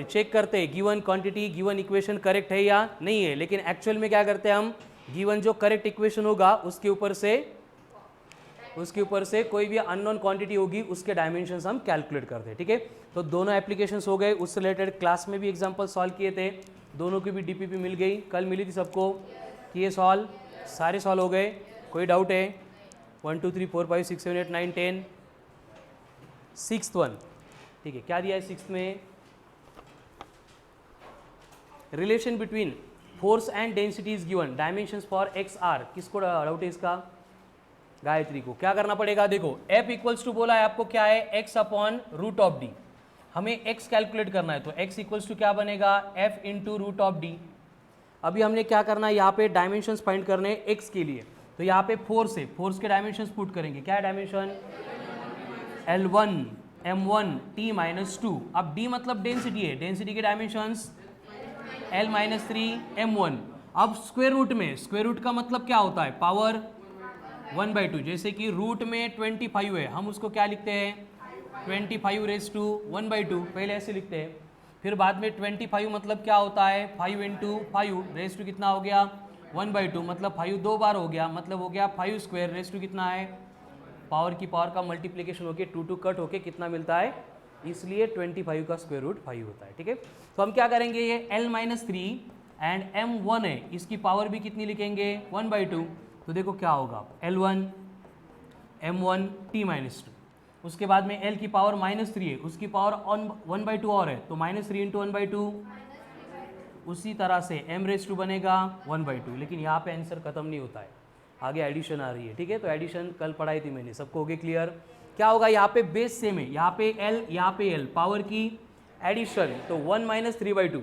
Check करते हैं given quantity given equation correct है या नहीं है, लेकिन एक्चुअल में क्या करते हैं हम, गिवन जो करेक्ट इक्वेशन होगा उसके ऊपर से कोई भी अननोन क्वांटिटी होगी उसके डायमेंशंस हम कैलकुलेट करते हैं। ठीक है, तो दोनों एप्लीकेशंस हो गए, उससे रिलेटेड क्लास में भी एग्जांपल सॉल्व किए थे, दोनों की भी डीपीपी मिल गई, कल मिली थी सबको, किए सॉल्व, सारे सॉल्व हो गए, कोई डाउट है? 1 2 3 4 5 6 7 8 9 10, सिक्स्थ वन, ठीक है, क्या दिया है सिक्स्थ में? Relation between force and density is given, dimensions for x r, किसको डाउट है इसका? गायत्री को। क्या करना पड़ेगा, देखो F इक्वल्स टू बोला है आपको क्या है, x upon root of D, हमें x कैलकुलेट करना है, तो x इक्वल्स टू क्या बनेगा, F into root of D. अभी हमने क्या करना है, यहाँ पे डायमेंशंस फाइंड करने हैं x के लिए, तो यहाँ पे फोर्स है, फोर्स के डायमेंशंस पुट करेंगे, क्या है dimension, L1 M1 T minus 2, अब d मतलब डेंसिटी है, डेंसिटी के डायमेंशंस L माइनस 3 M1। अब स्क्वायर रूट में, स्क्वायर रूट का मतलब क्या होता है, पावर 1/2, जैसे कि रूट में 25 है, हम उसको क्या लिखते हैं, 25 रेज टू 1/2, पहले ऐसे लिखते हैं, फिर बाद में 25 मतलब क्या होता है, 5 इंटू 5 रेज टू कितना हो गया, 1/2, मतलब 5 दो बार हो गया, मतलब हो गया 5 स्क्वायर रेज टू कितना है, पावर की पावर का मल्टीप्लिकेशन होके 2 कट होके कितना मिलता है, इसलिए 25 का स्क्वायर रूट 5 होता है। ठीक है, तो हम क्या करेंगे, ये L-3 एंड M1 है, इसकी पावर भी कितनी लिखेंगे, 1/2, तो देखो क्या होगा, L1 M1 T माइनस 2, उसके बाद में L की पावर -3 है, उसकी पावर 1/2 और है, तो -3 इंटू 1/2, उसी तरह से M रेज टू बनेगा 1/2, लेकिन यहाँ पे आंसर खत्म नहीं होता है, आगे एडिशन आ रही है। ठीक है, तो एडिशन कल पढ़ाई थी मैंने, सबको हो गया क्लियर? क्या होगा, यहाँ पे बेस सेम है, यहाँ पे L यहाँ पे L, पावर की एडिशन, तो 1 - 3/2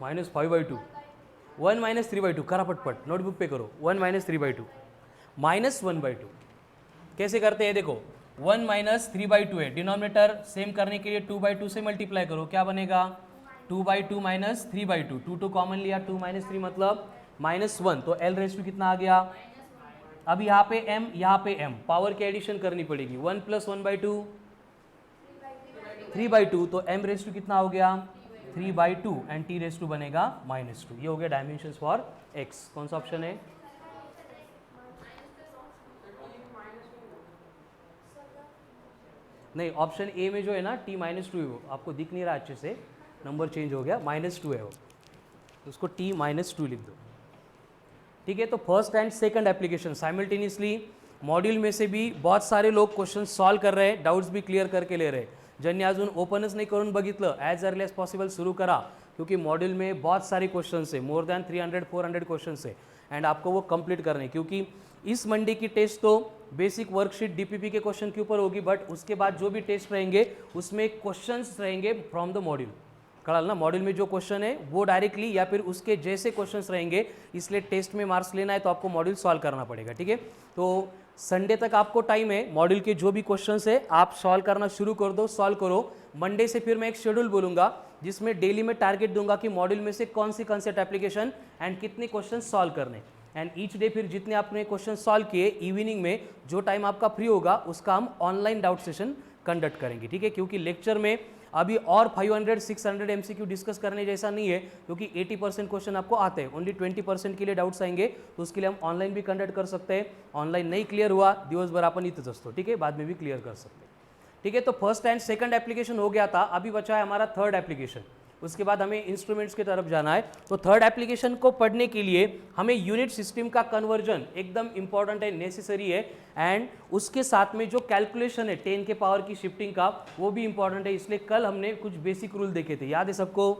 -5/2, 1 - 3/2, करा पटपट नोटबुक पे करो, 1 - 3/2 -1/2, कैसे करते हैं देखो, 1 - 3/2 है, डिनोमिनेटर सेम करने के लिए 2/2 से मल्टीप्लाई करो, क्या बनेगा, 2/2 - 3/2, 2 कॉमन लिया, 2 - 3 मतलब -1, तो L रेज टू कितना आ गया, अब यहाँ पे M यहाँ पे M, पावर की एडिशन करनी पड़ेगी, 1 + 1/2 3/2, तो M रेज टू कितना हो गया, 3/2 एंड T रेज टू बनेगा -2, ये हो गया डायमेंशंस फॉर X। कौन सा ऑप्शन है, नहीं ऑप्शन ए में जो है ना T - 2 है, वो आपको दिख नहीं रहा अच्छे से, नंबर चेंज हो गया, -2 है वो, तो उसको T - 2 लिख दो। ठीक है, तो first and second application simultaneously module में से भी बहुत सारे लोग क्वेश्चन सॉल्व कर रहे हैं, डाउट्स भी क्लियर करके ले रहे हैं, ज्यांनी अजून ओपनच नाही करून बघितलं, ॲज अर्ली एज पॉसिबल सुरू करा, क्योंकि मॉड्यूल में बहुत सारे क्वेश्चंस है, मोर देन 300-400 क्वेश्चंस है, एंड आपको वो कंप्लीट करने, क्योंकि इस मंडे की टेस्ट तो बेसिक वर्कशीट डीपीपी के क्वेश्चन के ऊपर होगी, बट उसके बाद जो भी टेस्ट रहेंगे उसमें क्वेश्चंस रहेंगे फ्रॉम द मॉड्यूल, कड़ाल ना, मॉड्यूल में जो क्वेश्चन है वो डायरेक्टली या फिर उसके जैसे क्वेश्चंस रहेंगे, इसलिए टेस्ट में मार्क्स लेना है तो आपको मॉड्यूल सॉल्व करना पड़ेगा। ठीक है, तो संडे तक आपको टाइम है, मॉड्यूल के जो भी क्वेश्चंस है आप सॉल्व करना शुरू कर दो, सॉल्व करो। मंडे से फिर मैं एक शेड्यूल बोलूंगा जिसमें डेली में टारगेट दूंगा कि मॉड्यूल में से कौन सी कॉन्सेप्ट एप्लीकेशन एंड कितने क्वेश्चन सॉल्व करने, एंड ईच डे फिर जितने आपने क्वेश्चन सॉल्व किए, इवनिंग में जो टाइम आपका फ्री होगा उसका हम ऑनलाइन डाउट सेशन कंडक्ट करेंगे। ठीक है, क्योंकि लेक्चर में अभी और 500-600 MCQ डिस्कस करने जैसा नहीं है, क्योंकि 80% क्वेश्चन आपको आते हैं, ओनली 20% के लिए डाउट्स आएंगे, तो उसके लिए हम ऑनलाइन भी कंडक्ट कर सकते हैं। ऑनलाइन नहीं क्लियर हुआ, दिवसभर आपण इथंच असतो, ठीक है, बाद में भी क्लियर कर सकते हैं। ठीक है, तो फर्स्ट एंड सेकंड एप्लीकेशन हो गया था, अभी बचा है हमारा थर्ड एप्लीकेशन, उसके बाद हमें इंस्ट्रूमेंट्स की तरफ जाना है। तो थर्ड एप्लीकेशन को पढ़ने के लिए हमें यूनिट सिस्टम का कन्वर्जन एकदम इंपॉर्टेंट है, नेसेसरी है, एंड उसके साथ में जो कैलकुलेशन है 10 के पावर की शिफ्टिंग का वो भी इंपॉर्टेंट है। इसलिए कल हमने कुछ बेसिक रूल देखे थे, याद है सबको?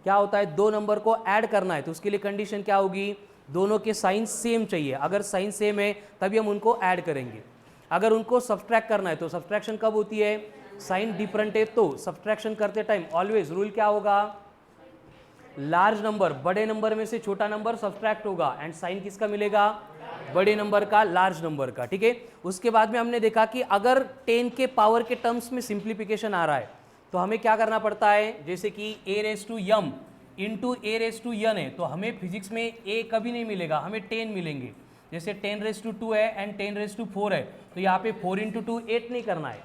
क्या होता है, दो नंबर को ऐड करना है तो उसके लिए कंडीशन क्या होगी, दोनों के साइन सेम चाहिए, अगर साइन सेम है तभी हम उनको ऐड करेंगे। अगर उनको सब्सट्रैक्ट करना है तो सब्सट्रैक्शन कब होती है, साइन डिफरेंट है तो सब्सट्रैक्शन करते टाइम ऑलवेज रूल क्या होगा, लार्ज नंबर बड़े नंबर में से छोटा नंबर सब्सट्रैक्ट होगा, एंड साइन किसका मिलेगा, बड़े नंबर का, लार्ज नंबर का। ठीक है, उसके बाद में हमने देखा कि अगर 10 के पावर के टर्म्स में सिंप्लीफिकेशन आ रहा है तो हमें क्या करना पड़ता है, जैसे कि a⁻m इंटू a⁻n है, तो हमें फिजिक्स में a कभी नहीं मिलेगा, हमें 10 मिलेंगे। जैसे 10⁻2 है एंड 10⁻4 है, तो यहाँ पे 4 × 2 8 नहीं करना है,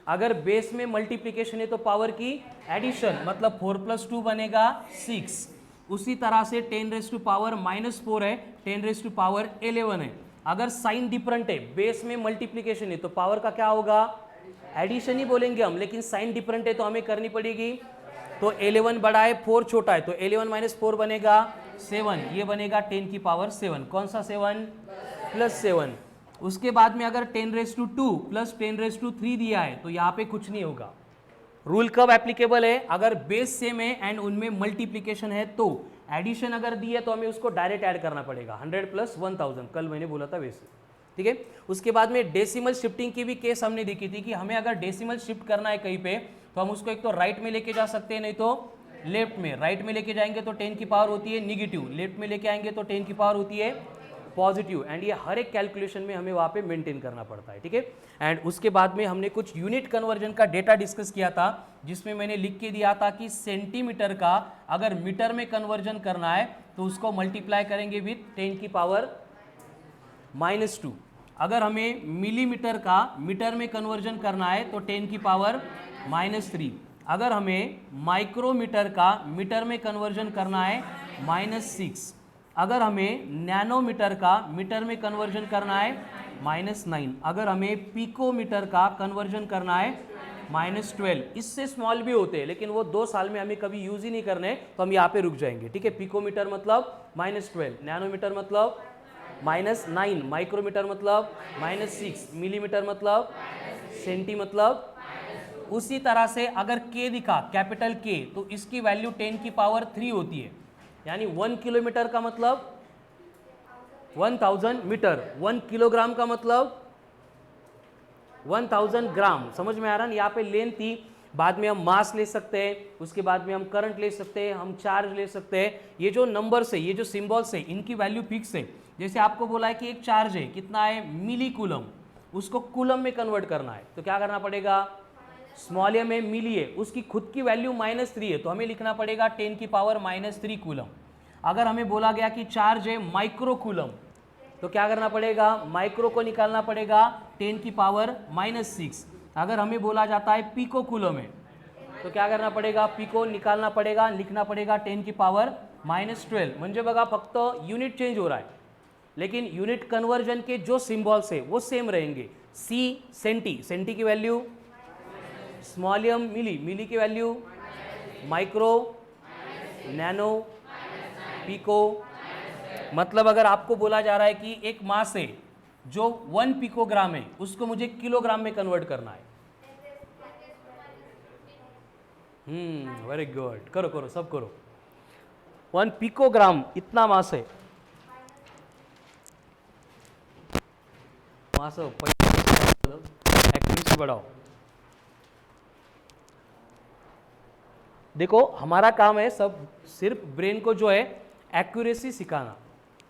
अगर बेस में मल्टीप्लीकेशन है तो पावर की एडिशन, मतलब 4 + 2 बनेगा 6। उसी तरह से 10⁻⁻4 है, 10⁻11 है। अगर साइन डिफरेंट है, बेस में मल्टीप्लीकेशन है तो पावर का क्या होगा, एडिशन ही बोलेंगे हम, लेकिन साइन डिफरेंट है तो हमें करनी पड़ेगी। तो 11 बड़ा है, 4 छोटा है, तो 11 - 4 बनेगा 7, ये बनेगा 10⁻7। कौन सा 7? +7। उसके बाद में अगर 10⁻2 + 10⁻3 दिया है तो यहाँ पे कुछ नहीं होगा। रूल कब एप्लीकेबल है, अगर बेस सेम है एंड उनमें मल्टीप्लीकेशन है तो। एडिशन अगर दी है तो हमें उसको डायरेक्ट ऐड करना पड़ेगा, 100 + 1000, कल मैंने बोला था वैसे, ठीक है। उसके बाद में डेसिमल शिफ्टिंग की भी केस हमने देखी थी कि हमें अगर डेसिमल शिफ्ट करना है कहीं पे तो हम उसको एक तो राइट में लेके जा सकते हैं, नहीं तो लेफ्ट में। राइट में लेके जाएंगे तो 10 की पावर होती है नेगेटिव, लेफ्ट में लेके आएंगे तो 10 की पावर होती है पॉजिटिव, एंड ये हर एक कैलकुलेशन में हमें वहाँ पे मेंटेन करना पड़ता है, ठीक है। एंड उसके बाद में हमने कुछ यूनिट कन्वर्जन का डेटा डिस्कस किया था, जिसमें मैंने लिख के दिया था कि सेंटीमीटर का अगर मीटर में कन्वर्जन करना है तो उसको मल्टीप्लाई करेंगे विथ 10 की पावर -2। अगर हमें मिलीमीटर का मीटर में कन्वर्जन करना है तो 10 की पावर -3। अगर हमें माइक्रोमीटर का मीटर में कन्वर्जन करना है -6। अगर हमें नैनोमीटर का मीटर में कन्वर्जन करना है -9। अगर हमें पिकोमीटर का कन्वर्जन करना है -12। इससे स्मॉल भी होते हैं लेकिन वो 2 साल में हमें कभी यूज ही नहीं करने, तो हम यहाँ पे रुक जाएंगे, ठीक है। पिकोमीटर मतलब -12, नैनोमीटर मतलब -9, माइक्रोमीटर मतलब -6, मिलीमीटर मतलब सेंटी मतलब। उसी तरह से अगर के दिखा, कैपिटल के, तो इसकी वैल्यू 10 की पावर 3 होती है, यानी 1 किलोमीटर का मतलब 1000 मीटर, 1 किलोग्राम का मतलब 1000 ग्राम। समझ में आ रहा है? यहाँ पे लेंथ थी, बाद में हम मास ले सकते हैं, उसके बाद में हम करंट ले सकते हैं, हम चार्ज ले सकते हैं। ये जो नंबर्स है, ये जो सिंबल्स है, इनकी वैल्यू फिक्स है। जैसे आपको बोला है कि एक चार्ज है, कितना है, मिली कूलम, उसको कूलम में कन्वर्ट करना है तो क्या करना पड़ेगा, स्मॉल एम में मिली है, उसकी खुद की वैल्यू -3 है तो हमें लिखना पड़ेगा 10 की पावर -3 कूलम। अगर हमें बोला गया कि चार्ज है माइक्रो कूलम तो क्या करना पड़ेगा, माइक्रो को निकालना पड़ेगा 10 की पावर -6। अगर हमें बोला जाता है पिको कूलम है तो क्या करना पड़ेगा, पिको निकालना पड़ेगा, लिखना पड़ेगा 10 की पावर -12। म्हणजे बघा फक्त यूनिट चेंज हो रहा है लेकिन यूनिट कन्वर्जन के जो सिंबल्स है वो सेम रहेंगे। सी सेंटी, सेंटी की वैल्यू, स्मॉल एम मिली, मिली की वैल्यू, माइक्रो, नैनो, पिको। मतलब अगर आपको बोला जा रहा है कि एक मास है जो 1 पिकोग्राम है, उसको मुझे किलोग्राम में कन्वर्ट करना है। वेरी गुड, करो करो सब करो। 1 पिकोग्राम इतना मास है, मास एक्यूरेसी बढ़ाओ। देखो हमारा काम है सब सिर्फ ब्रेन को जो है एक्यूरेसी सिखाना।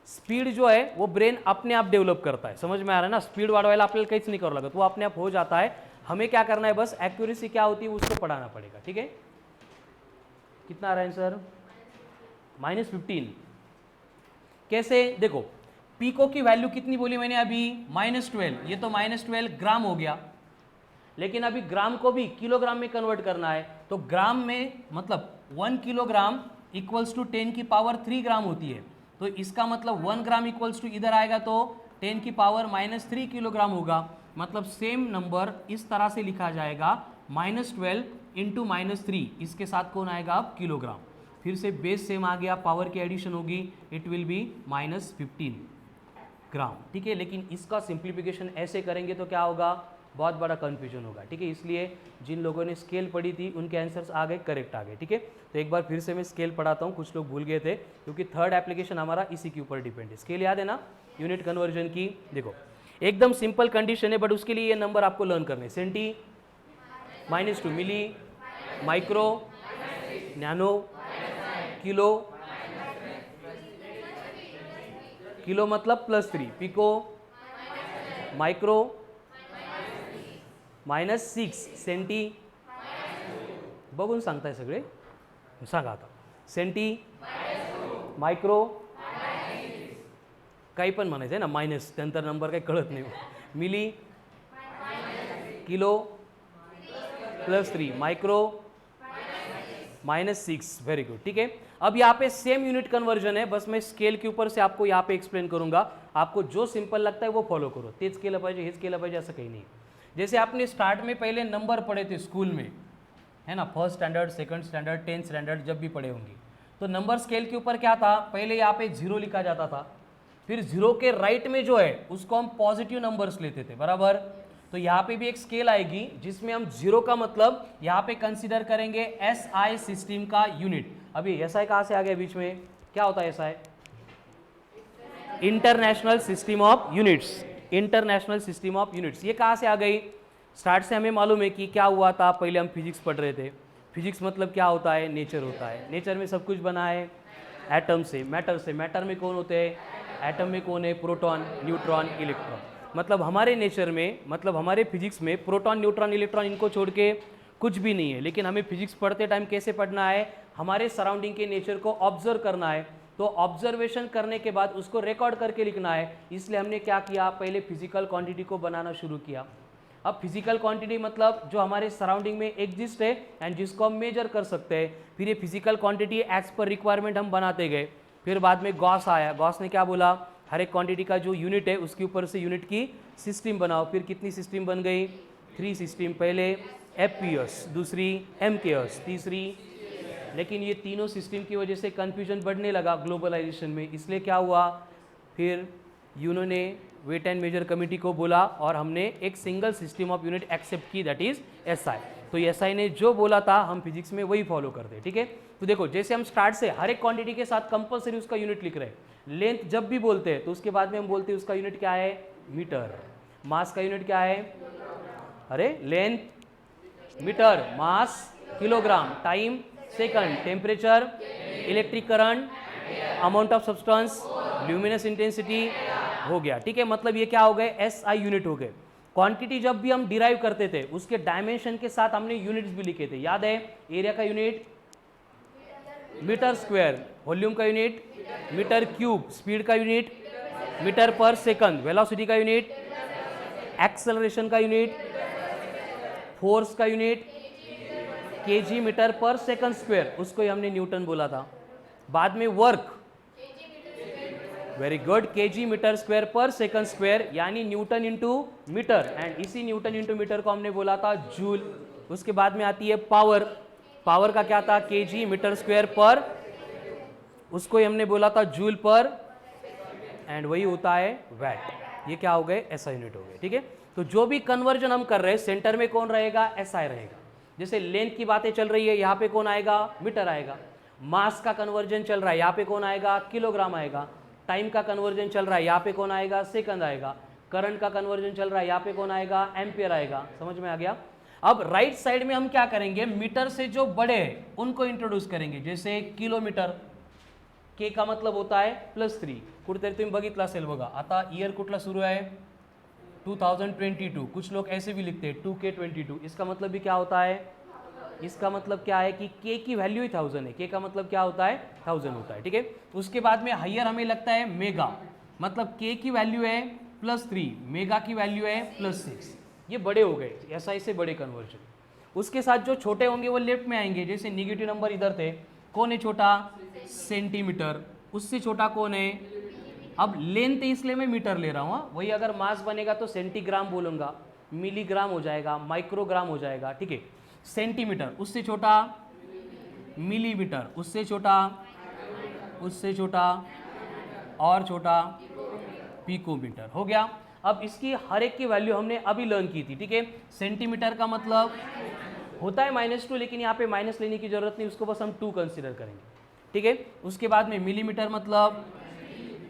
स्पीड जो है वो ब्रेन अपने आप डेवलप करता है, समझ में आ रहा है ना। स्पीड वाढवायला आपल्याला काहीच नहीं करावं लागत, वो अपने आप हो जाता है। हमें क्या करना है, बस एक्यूरेसी क्या होती है उसको पढ़ाना पड़ेगा, ठीक है। कितना आ रहा है आंसर, -15। कैसे, देखो पीको की वैल्यू कितनी बोली मैंने अभी, -12। ये तो -12 ग्राम हो गया, लेकिन अभी ग्राम को भी किलोग्राम में कन्वर्ट करना है तो ग्राम में मतलब 1 किलोग्राम इक्वल्स टू 10 की पावर 3 ग्राम होती है। तो इसका मतलब 1 ग्राम इक्वल्स टू इधर आएगा तो 10 की पावर -3 किलोग्राम होगा। मतलब सेम नंबर इस तरह से लिखा जाएगा, -12 इंटू -3, इसके साथ कौन आएगा अब, किलोग्राम। फिर से बेस सेम आ गया, पावर की एडिशन होगी, इट विल बी -15 ग्राम, ठीक है। लेकिन इसका सिंप्लीफिकेशन ऐसे करेंगे तो क्या होगा, बहुत बड़ा कन्फ्यूजन होगा, ठीक है। इसलिए जिन लोगों ने स्केल पढ़ी थी उनके आंसर्स आ गए, करेक्ट आ गए, ठीक है। तो एक बार फिर से मैं स्केल पढ़ाता हूँ, कुछ लोग भूल गए थे क्योंकि थर्ड एप्लीकेशन हमारा इसी के ऊपर डिपेंड है। स्केल याद है ना, यूनिट कन्वर्जन की। देखो एकदम सिंपल कंडीशन है, बट उसके लिए ये नंबर आपको लर्न करने, सेंटी, -2, मिली, माइक्रो, नैनो, किलो, किलो मतलब +3, पिको, माइक्रो -6, सेंटी, बघून सांगताय सगळे, सांगा आता, सेंटी, मायक्रो, काही पण म्हणायचं आहे ना, मायनस, त्यानंतर नंबर काही कळत नाही, मिली, किलो, +3, माइक्रो -6, वेरी गुड। ठीक है, अब यहाँ पे सेम यूनिट कन्वर्जन है, बस मैं स्केल के ऊपर से आपको यहाँ पे एक्सप्लेन करूंगा, आपको जो सिंपल लगता है वो फॉलो करो, तेज केलं पाहिजे हेच केलं पाहिजे ऐसा कहीं नहीं। जैसे आपने स्टार्ट में पहले नंबर पढ़े थे स्कूल में, है ना, first standard, second standard, 10th standard, जब भी पढ़े होंगे, तो नंबर स्केल के ऊपर क्या था, पहले यहाँ पे 0 लिखा जाता था, फिर 0 के राइट में जो है उसको हम पॉजिटिव नंबर्स लेते थे, बराबर। तो यहाँ पे भी एक स्केल आएगी जिसमें हम 0 का मतलब यहाँ पे कंसीडर करेंगे SI सिस्टम का यूनिट। अभी SI कहाँ से आ गया बीच में, क्या होता है SI? International system of units, international system of units. ये कहाँ से आ गई? स्टार्ट से हमें मालूम है कि क्या हुआ था, पहले हम फिजिक्स पढ़ रहे थे, फिजिक्स मतलब क्या होता है, नेचर होता है, नेचर में सब कुछ बना है एटम से, मैटर से, मैटर में कौन होते हैं, एटम में कौन है, प्रोटॉन, न्यूट्रॉन, इलेक्ट्रॉन। मतलब हमारे नेचर में, मतलब हमारे फिजिक्स में प्रोटॉन, न्यूट्रॉन, इलेक्ट्रॉन इनको छोड़ के कुछ भी नहीं है। लेकिन हमें फिजिक्स पढ़ते टाइम कैसे पढ़ना है, हमारे सराउंडिंग के नेचर को ऑब्जर्व करना है, तो ऑब्जर्वेशन करने के बाद उसको रिकॉर्ड करके लिखना है। इसलिए हमने क्या किया, पहले फिजिकल क्वांटिटी को बनाना शुरू किया। अब फिजिकल क्वांटिटी मतलब जो हमारे सराउंडिंग में एग्जिस्ट है एंड जिसको हम मेजर कर सकते हैं। फिर ये physical quantity as per requirement हम बनाते गए। फिर बाद में गॉस आया, गॉस ने क्या बोला, हर एक क्वांटिटी का जो यूनिट है उसके ऊपर से यूनिट की सिस्टम बनाओ। फिर कितनी सिस्टम बन गई, 3 सिस्टम, पहले एफपीएस, दूसरी एमकेएस, तीसरी। लेकिन ये तीनों सिस्टम की वजह से कंफ्यूजन बढ़ने लगा ग्लोबलाइजेशन में, इसलिए क्या हुआ, फिर यूनो ने वेट एंड मेजर कमेटी को बोला और हमने एक single system of unit accept की, दैट इज एसआई। तो एसआई ने जो बोला था हम फिजिक्स में वही फॉलो करते, ठीक है। तो देखो जैसे हम स्टार्ट से हर एक क्वांटिटी के साथ कंपलसरी उसका यूनिट लिख रहे हैं। लेंथ जब भी बोलते हैं तो उसके बाद में हम बोलते हैं उसका यूनिट क्या है, मीटर। मास का यूनिट क्या है, अरे length metre, mass kilogram, time second, temperature, electric current, amount of substance, luminous intensity, हो गया, ठीक है। मतलब ये क्या हो गए, एसआई यूनिट हो गए। क्वांटिटी जब भी हम डिराइव करते थे उसके डायमेंशन के साथ हमने यूनिट्स भी लिखे थे, याद है। एरिया का यूनिट मीटर स्क्वायर, वॉल्यूम का यूनिट मीटर क्यूब, स्पीड का unit metre per second, velocity का यूनिट, एक्सेलरेशन का यूनिट, फोर्स का unit KG metre per second square, उसको ही हमने न्यूटन बोला था। बाद में work, very good, KG metre square per second square, यानी न्यूटन इंटू मीटर, एंड इसी न्यूटन इंटू मीटर को हमने बोला था जूल। उसके बाद में आती है पावर, पावर का क्या था, केजी मीटर स्क्वायर पर, उसको ही हमने बोला था जूल पर, एंड वही होता है वैट। ये क्या हो गए, एसआई यूनिट हो गए, ठीक है। तो जो भी कन्वर्जन हम कर रहे हैं सेंटर में कौन रहेगा, एसआई रहेगा। जैसे लेंथ की बातें चल रही है, यहाँ पे कौन आएगा, मीटर आएगा। मास का कन्वर्जन चल रहा है, यहाँ पे कौन आएगा, किलोग्राम आएगा। टाइम का कन्वर्जन चल रहा है, यहाँ पे कौन आएगा, सेकंड आएगा। करंट का कन्वर्जन चल रहा है, यहाँ पे कौन आएगा, एम्पियर आएगा। समझ में आ गया। अब राइट साइड में हम क्या करेंगे, मीटर से जो बड़े हैं उनको इंट्रोड्यूस करेंगे। जैसे किलोमीटर, के का मतलब होता है +3। कुठेतरी तुम्ही बघितलं असेल बघा, आता ईयर कुठला सुरू आहे, 2022। कुछ लोग ऐसे भी लिखते हैं 2K22। इसका मतलब भी क्या होता है, इसका मतलब क्या है कि के की वैल्यू ही 1000 है। के का मतलब क्या होता है, 1000 होता है, ठीक है। उसके बाद में हायर हमें लगता है मेगा, मतलब के की वैल्यू है +3, मेगा की वैल्यू है +6। ये बड़े हो गए, एसआई से बड़े कन्वर्जन। उसके साथ जो छोटे होंगे वो लेफ्ट में आएंगे। जैसे निगेटिव नंबर इधर थे, कौन है छोटा, सेंटीमीटर। उससे छोटा कौन है, अब लेंथ इसलिए मैं मीटर ले रहा हूँ, वही अगर मास बनेगा तो सेंटीग्राम बोलूँगा, मिलीग्राम हो जाएगा, माइक्रोग्राम हो जाएगा, ठीक है। सेंटीमीटर, उससे छोटा मिलीमीटर, उससे छोटा, उससे छोटा और छोटा पिकोमीटर, हो गया। अब इसकी हर एक की वैल्यू हमने अभी लर्न की थी, ठीक है। सेंटीमीटर का मतलब होता है -2, लेकिन यहाँ पे माइनस लेने की जरूरत नहीं, उसको बस हम 2 कंसीडर करेंगे, ठीक है। उसके बाद में मिलीमीटर मतलब,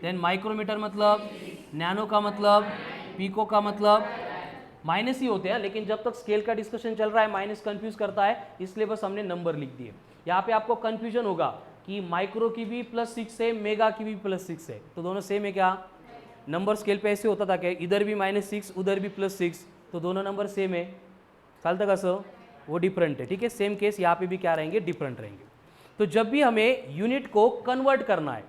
देन माइक्रोमीटर मतलब, नैनो का मतलब, पिको का मतलब, माइनस ही होते हैं, लेकिन जब तक स्केल का डिस्कशन चल रहा है माइनस कंफ्यूज करता है, इसलिए बस हमने नंबर लिख दिए। यहाँ पे आपको कंफ्यूजन होगा कि माइक्रो की भी +6 है, मेगा की भी +6 है, तो दोनों सेम है क्या। नंबर स्केल पे ऐसे होता था कि इधर भी -6 उधर भी +6, तो दोनों नंबर सेम है, चालतं कसं, वो डिफरेंट है, ठीक है। सेम केस यहाँ पे भी क्या रहेंगे, डिफरेंट रहेंगे। तो जब भी हमें यूनिट को कन्वर्ट करना है,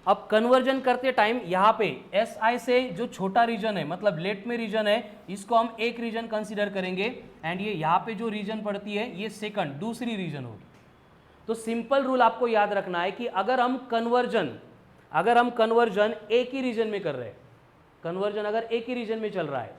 अब कन्वर्जन करते टाइम यहाँ पे एस आई से जो छोटा रीजन है, मतलब लेट में रीजन है, इसको हम एक रीजन कंसीडर करेंगे, एंड ये यहाँ पे जो रीजन पड़ती है ये सेकंड दूसरी रीजन होगी। तो सिंपल रूल आपको याद रखना है कि अगर हम कन्वर्जन एक ही रीजन में कर रहे हैं, कन्वर्जन अगर एक ही रीजन में चल रहा है